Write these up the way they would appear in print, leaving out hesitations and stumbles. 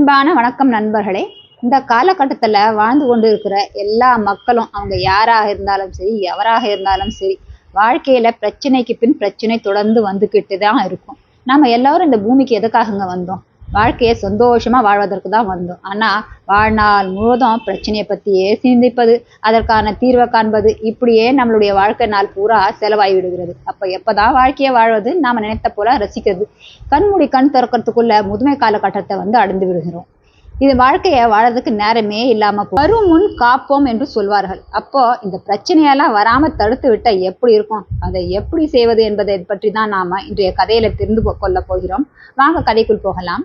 அன்பான வணக்கம் நண்பர்களே. இந்த காலகட்டத்தில் வாழ்ந்து கொண்டு இருக்கிற எல்லா மக்களும் அவங்க யாராக இருந்தாலும் சரி, எவராக இருந்தாலும் சரி, வாழ்க்கையில் பிரச்சனைக்கு பின் பிரச்சனை தொடர்ந்து வந்துக்கிட்டு தான் இருக்கும். நம்ம எல்லோரும் இந்த பூமிக்கு எதுக்காகங்க வந்தோம்? வாழ்க்கையை சந்தோஷமாக வாழ்வதற்கு தான் வந்தோம். ஆனால் வாழ்நாள் முழுவதும் பிரச்சனையை பற்றியே சிந்திப்பது, அதற்கான தீர்வை காண்பது, இப்படியே நம்மளுடைய வாழ்க்கை நாள் பூரா செலவாகி விடுகிறது. அப்போ எப்போ தான் வாழ்க்கையை வாழ்வது? நாம் நினைத்த போல ரசிக்கிறது. கண்மூடி கண் திறக்கிறதுக்குள்ள முதுமை காலகட்டத்தை அடைந்து விடுகிறோம். இது வாழ்க்கையை வாழறதுக்கு நேரமே இல்லாமல் வரும் முன் காப்போம் என்று சொல்வார்கள். அப்போ இந்த பிரச்சனையெல்லாம் வராமல் தடுத்து விட்ட எப்படி இருக்கும்? அதை எப்படி செய்வது என்பதை பற்றி தான் நாம இன்றைய கதையில தெரிந்து கொள்ள போகிறோம். வாங்க கதைக்குள் போகலாம்.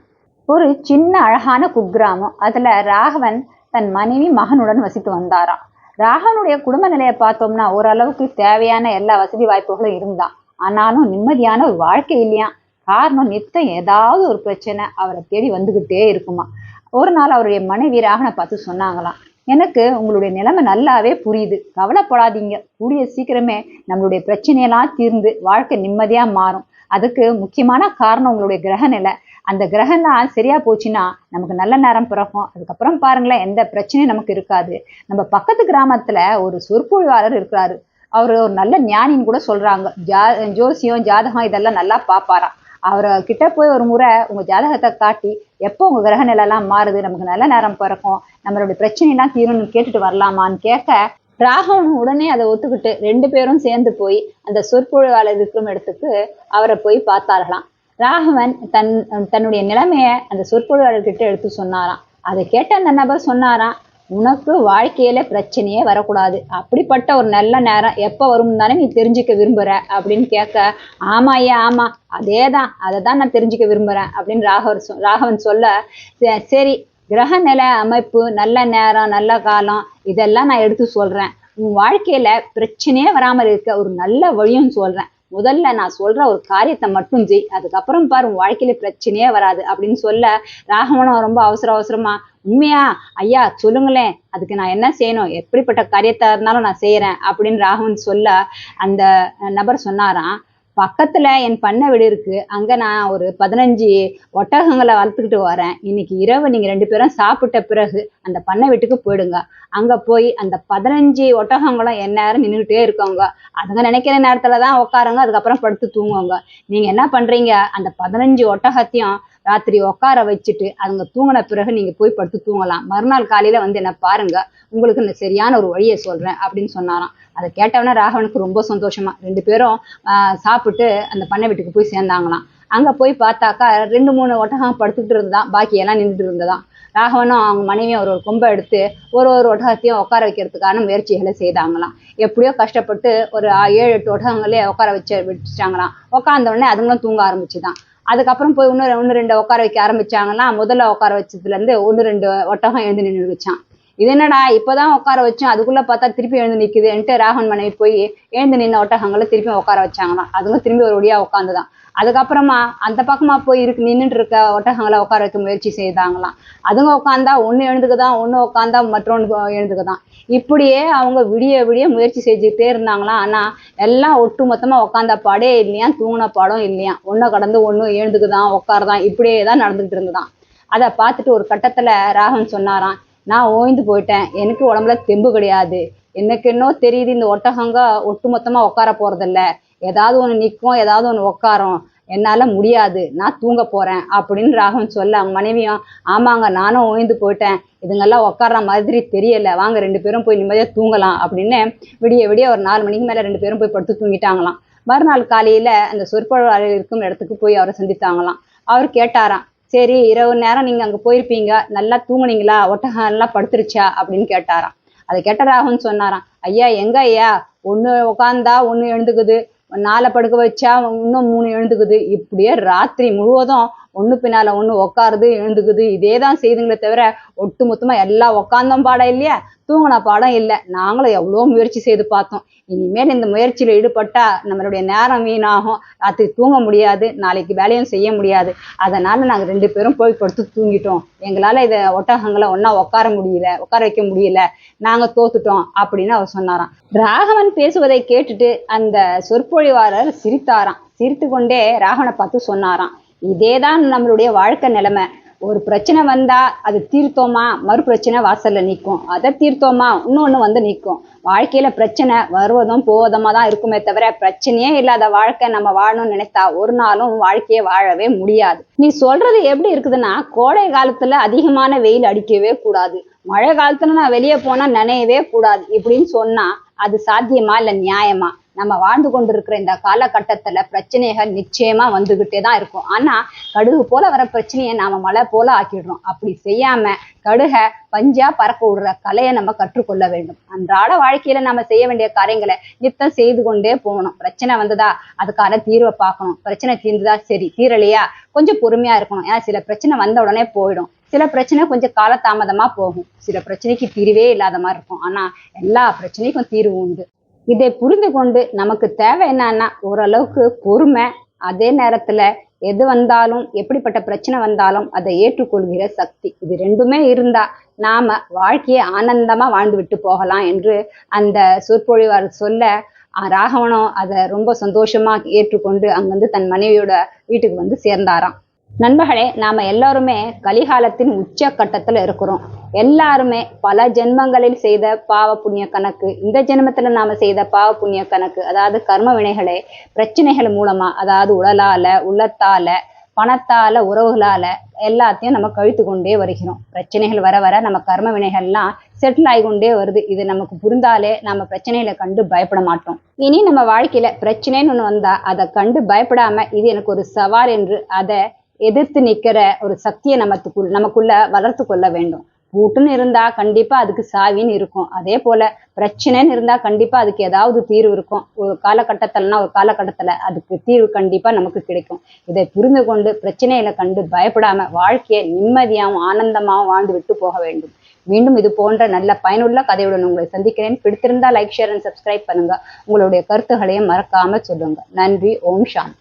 ஒரு சின்ன அழகான குக்கிராமம். அதுல ராகவன் தன் மனைவி மகனுடன் வசித்து வந்தாராம். ராகவனுடைய குடும்ப நிலையை பார்த்தோம்னா ஓரளவுக்கு தேவையான எல்லா வசதி வாய்ப்புகளும் இருந்தான். ஆனாலும் நிம்மதியான ஒரு வாழ்க்கை இல்லையா. காரணம் நித்தம் ஏதாவது ஒரு பிரச்சனை அவரை தேடி வந்துகிட்டே இருக்குமா. ஒரு நாள் அவருடைய மனைவி ராகவனை பார்த்து சொன்னாங்களாம், எனக்கு உங்களுடைய நிலைமை நல்லாவே புரியுது, கவலைப்படாதீங்க, கூடிய சீக்கிரமே நம்மளுடைய பிரச்சனையெல்லாம் தீர்ந்து வாழ்க்கை நிம்மதியா மாறும். அதுக்கு முக்கியமான காரணம் உங்களுடைய கிரக நிலை. அந்த கிரகம்லாம் சரியா போச்சுன்னா நமக்கு நல்ல நேரம் பிறக்கும். அதுக்கப்புறம் பாருங்களேன், எந்த பிரச்சனையும் நமக்கு இருக்காது. நம்ம பக்கத்து கிராமத்துல ஒரு சொற்பொழிவாளர் இருக்கிறாரு. அவர் ஒரு நல்ல ஞானின்னு கூட சொல்றாங்க. ஜோசியம் ஜாதகம் இதெல்லாம் நல்லா பார்ப்பாராம். அவரை கிட்ட போய் ஒரு முறை உங்க ஜாதகத்தை காட்டி எப்போ உங்க கிரக நிலையெல்லாம் மாறுது, நமக்கு நல்ல நேரம் பிறக்கும், நம்மளுடைய பிரச்சனைலாம் தீரும்னு கேட்டுட்டு வரலாமான்னு கேட்க, ராகவன் உடனே அதை ஒத்துக்கிட்டு 2 பேரும் சேர்ந்து போய் அந்த சொற்பொழிவாளர் இருக்கும் இடத்துக்கு அவரை போய் பார்த்தார்களாம். ராகவன் தன்னுடைய நிலைமைய அந்த சொற்பொழிவாளர்கிட்ட எடுத்து சொன்னாராம். அதை கேட்ட அந்த நபர் சொன்னாராம், உனக்கு வாழ்க்கையில பிரச்சனையே வரக்கூடாது, அப்படிப்பட்ட ஒரு நல்ல நேரம் எப்போ வரும் தானே நீ தெரிஞ்சுக்க விரும்புற அப்படின்னு கேட்க, ஆமா ஐயா ஆமா, அதை தான் நான் தெரிஞ்சுக்க விரும்புறேன் அப்படின்னு ராகவன் சொல்ல, சரி கிரக நிலை அமைப்பு, நல்ல நேரம், நல்ல காலம் இதெல்லாம் நான் எடுத்து சொல்றேன். உன் வாழ்க்கையில பிரச்சனையே வராமல் இருக்க ஒரு நல்ல வழியும் சொல்றேன். முதல்ல நான் சொல்ற ஒரு காரியத்தை மட்டும் செய், அதுக்கப்புறம் பாரு உன் வாழ்க்கையில பிரச்சனையே வராது அப்படின்னு சொல்ல, ராகவனும் ரொம்ப அவசரமா, உண்மையா ஐயா சொல்லுங்களேன், அதுக்கு நான் என்ன செய்யணும், எப்படிப்பட்ட காரியத்தா இருந்தாலும் நான் செய்யறேன் அப்படின்னு ராகவன் சொல்ல, அந்த நபர் சொன்னாராம், பக்கத்துல என் பண்ணை வீடு இருக்கு, அங்க நான் ஒரு 15 ஒட்டகங்களை வளர்த்துக்கிட்டு வரேன். இன்னைக்கு இரவு நீங்க 2 பேரும் சாப்பிட்ட பிறகு அந்த பண்ணை வீட்டுக்கு போயிடுங்க. அங்க போய் அந்த 15 ஒட்டகங்களும் எந்நேரம் நின்றுகிட்டே இருக்கவங்க, அதுங்க நினைக்கிற நேரத்துலதான் உட்காருங்க, அதுக்கப்புறம் படுத்து தூங்குவாங்க. நீங்க என்ன பண்றீங்க, அந்த 15 ஒட்டகத்தையும் ராத்திரி உட்கார வச்சுட்டு அதுங்க தூங்கின பிறகு நீங்க போய் படுத்து தூங்கலாம். மறுநாள் காலையில என்ன பாருங்க, உங்களுக்கு நான் சரியான ஒரு வழியை சொல்றேன் அப்படின்னு சொன்னாராம். அதை கேட்டவன ராகவனுக்கு ரொம்ப சந்தோஷமா 2 பேரும் சாப்பிட்டு அந்த பண்ணை வீட்டுக்கு போய் சேர்ந்தாங்களாம். அங்க போய் பார்த்தாக்கா 2-3 ஒட்டகம் படுத்துக்கிட்டு இருந்ததான், பாக்கி எல்லாம் நின்றுட்டு இருந்ததான். ராகவனும் அவங்க மனைவியும் ஒரு கொம்பை எடுத்து ஒரு ஒட்டகத்தையும் உட்கார வைக்கிறதுக்கான முயற்சிகளை செய்தாங்களாம். எப்படியோ கஷ்டப்பட்டு ஒரு 7-8 ஒட்டகங்களே உட்கார வச்சுட்டாங்களாம். உட்கார்ந்த உடனே அதுங்களும் தூங்க ஆரம்பிச்சுதான். அதுக்கப்புறம் போய் ஒன்று 2 உட்கார வைக்க ஆரம்பிச்சாங்களாம். முதல்ல உட்கார வச்சதுல இருந்து 1-2 ஒட்டகம் எழுந்து நின்று வச்சான். இது என்னடா இப்பதான் உட்கார வச்சோம், அதுக்குள்ள பார்த்தா திருப்பி எழுந்து நிக்குதுன்ட்டு ராகவன் மனைவி போய் எழுந்து நின்ன ஒட்டகங்களை திருப்பி உட்கார வச்சாங்களாம். அதுங்க திரும்பி ஒரு வழியா உட்காந்துதான். அதுக்கப்புறமா அந்த பக்கமா போய் நின்றுட்டு இருக்க ஒட்டகங்களை உட்கார வைக்க முயற்சி செய்தாங்களாம். அதுங்க உட்காந்தா ஒண்ணு எழுந்துக்குதான், ஒண்ணு உட்காந்தா மற்றொன்று எழுந்துக்குதான். இப்படியே அவங்க விடிய முயற்சி செஞ்சுட்டே இருந்தாங்களாம். ஆனா எல்லாம் ஒட்டு மொத்தமா உட்காந்த பாடே இல்லையா, தூங்கின பாடம் இல்லையா, ஒன்ன கடந்து ஒண்ணு எழுந்துக்குதான் உட்காருதான், இப்படியே தான் நடந்துகிட்டு இருந்துதான். அதை பார்த்துட்டு ஒரு கட்டத்துல ராகவன் சொன்னாராம், நான் ஓய்ந்து போயிட்டேன், எனக்கு உடம்புல தெம்பு கிடையாது, எனக்கு இன்னும் தெரியுது இந்த ஒட்டகங்க ஒட்டு மொத்தமா உட்கார போறதில்ல, ஏதாவது ஒண்ணு நிற்கும், ஏதாவது ஒண்ணு உட்காரும், என்னால முடியாது, நான் தூங்க போறேன் அப்படின்னு ராகவன் சொல்ல, அவங்க மனைவியும் ஆமாங்க நானும் ஓய்ந்து போயிட்டேன், இதுங்கெல்லாம் உட்கார்ற மாதிரி தெரியல, வாங்க 2 பேரும் போய் நிம்மதியா தூங்கலாம் அப்படின்னு விடிய ஒரு 4 மணிக்கு மேல 2 பேரும் போய் படுத்து தூங்கிட்டாங்களாம். மறுநாள் காலையில அந்த சொற்பொழிவாளர் இருக்கும் இடத்துக்கு போய் அவரை சந்தித்தாங்களாம். அவர் கேட்டாராம், சரி இரவு நேரம் நீங்க அங்க போயிருப்பீங்க, நல்லா தூங்குனீங்களா, ஒட்டகம் எல்லாம் படுத்துருச்சா அப்படின்னு கேட்டாராம். அதை கேட்ட ராகவன் சொன்னாராம், ஐயா எங்க ஐயா, ஒண்ணு உட்காந்தா ஒண்ணு எழுந்துக்குது, 4 படுக்க வச்சா இன்னும் 3 எழுந்துக்குது, இப்படியே ராத்திரி முழுவதும் ஒண்ணு பின்னால ஒண்ணு உட்காருது எழுந்துக்குது, இதேதான் செய்துங்களே தவிர ஒட்டு மொத்தமா எல்லாம் உட்காந்தோம் பாடம் இல்லையா, தூங்கின பாடம் இல்லை. நாங்களும் எவ்வளோ முயற்சி செய்து பார்த்தோம், இனிமேல் இந்த முயற்சியில ஈடுபட்டா நம்மளுடைய நேரம் வீணாகும், ராத்திரி தூங்க முடியாது, நாளைக்கு வேலையும் செய்ய முடியாது, அதனால நாங்க 2 பேரும் போய் படுத்து தூங்கிட்டோம், எங்களால இதை ஒட்டகங்களை ஒன்னா உட்கார வைக்க முடியல, நாங்க தோத்துட்டோம் அப்படின்னு அவர் சொன்னாராம். ராகவன் பேசுவதை கேட்டுட்டு அந்த சொற்பொழிவாளர் சிரித்தாராம். சிரித்து கொண்டே ராகவனை பார்த்து சொன்னாராம், இதேதான் நம்மளுடைய வாழ்க்கை நிலைமை, ஒரு பிரச்சனை வந்தா அது தீர்த்தோமா மறு பிரச்சனை வாசல்ல நிற்கும், அதை தீர்த்தோமா இன்னொன்னு வந்து நிற்கும். வாழ்க்கையில பிரச்சனை வருவதும் போவதுமா தான் இருக்குமே தவிர பிரச்சனையே இல்லாத வாழ்க்கை நம்ம வாழணும்னு நினைத்தா ஒரு நாளும் வாழ்க்கையை வாழவே முடியாது. நீ சொல்றது எப்படி இருக்குதுன்னா, கோடை காலத்துல அதிகமான வெயில் அடிக்கவே கூடாது, மழை காலத்துல நான் வெளியே போனா நனையவே கூடாது இப்படின்னு சொன்னா அது சாத்தியமா இல்ல நியாயமா? நம்ம வாழ்ந்து கொண்டிருக்கிற இந்த காலகட்டத்துல பிரச்சனைகள் நிச்சயமா வந்துகிட்டே தான் இருக்கும். ஆனா கடுகு போல வர பிரச்சனையை நாம மழை போல ஆக்கிடுறோம். அப்படி செய்யாம கடுகை பஞ்சா பறக்க விடுற கலையை நம்ம கற்றுக்கொள்ள வேண்டும். அன்றாட வாழ்க்கையில நம்ம செய்ய வேண்டிய காரியங்களை நித்தம் செய்து கொண்டே போகணும். பிரச்சனை வந்ததா அதுக்கான தீர்வை பார்க்கணும். பிரச்சனை தீர்ந்துதா சரி, தீரலையா கொஞ்சம் பொறுமையா இருக்கணும். ஏன்னா சில பிரச்சனை வந்த உடனே போயிடும், சில பிரச்சனை கொஞ்சம் காலதாமதமா போகும், சில பிரச்சனைக்கு தீர்வே இல்லாத மாதிரி இருக்கும். ஆனா எல்லா பிரச்சனைக்கும் தீர்வு உண்டு. இதை புரிந்து கொண்டு நமக்கு தேவை என்னன்னா ஓரளவுக்கு பொறுமை, அதே நேரத்துல எது வந்தாலும் எப்படிப்பட்ட பிரச்சனை வந்தாலும் அதை ஏற்றுக்கொள்கிற சக்தி, இது ரெண்டுமே இருந்தா நாம வாழ்க்கையை ஆனந்தமா வாழ்ந்து விட்டு போகலாம் என்று அந்த சொற்பொழிவார் சொல்ல ராகவனும் அதை ரொம்ப சந்தோஷமா ஏற்றுக்கொண்டு அங்கிருந்து தன் மனைவியோட வீட்டுக்கு வந்து சேர்ந்தாராம். நண்பர்களே, நாம எல்லாருமே கலிகாலத்தின் உச்ச கட்டத்துல இருக்கிறோம். எல்லாருமே பல ஜென்மங்களில் செய்த பாவ புண்ணிய கணக்கு, இந்த ஜென்மத்துல நாம செய்த பாவ புண்ணிய கணக்கு, அதாவது கர்ம வினைகளை பிரச்சனைகள் மூலமா, அதாவது உடலால உள்ளத்தால பணத்தால உறவுகளால எல்லாத்தையும் நம்ம கழித்து கொண்டே வருகிறோம். பிரச்சனைகள் வர வர நம்ம கர்ம வினைகள்லாம் செட்டில் ஆகிக்கொண்டே வருது. இது நமக்கு புரிந்தாலே நம்ம பிரச்சனைகளை கண்டு பயப்பட மாட்டோம். இனி நம்ம வாழ்க்கையில பிரச்சனைன்னு ஒண்ணு வந்தா அதை கண்டு பயப்படாம இது எனக்கு ஒரு சவால் என்று அதை எதிர்த்து நிக்கிற ஒரு சக்தியை நமக்குள்ள வளர்த்து கொள்ள வேண்டும். பூட்டுன்னு இருந்தா கண்டிப்பா அதுக்கு சாவின்னு இருக்கும். அதே போல பிரச்சனைன்னு இருந்தா கண்டிப்பா அதுக்கு ஏதாவது தீர்வு இருக்கும். ஒரு காலகட்டத்துல அதுக்கு தீர்வு கண்டிப்பா நமக்கு கிடைக்கும். இதை புரிந்து கொண்டு பிரச்சனைகளை கண்டு பயப்படாம வாழ்க்கையை நிம்மதியாகவும் ஆனந்தமாகவும் வாழ்ந்து விட்டு போக வேண்டும். மீண்டும் இது போன்ற நல்ல பயனுள்ள கதையுடன் உங்களை சந்திக்கிறேன். பிடித்திருந்தா லைக், ஷேர் அண்ட் சப்ஸ்கிரைப் பண்ணுங்க. உங்களுடைய கருத்துக்களையும் மறக்காம சொல்லுங்க. நன்றி. ஓம் சாந்தி.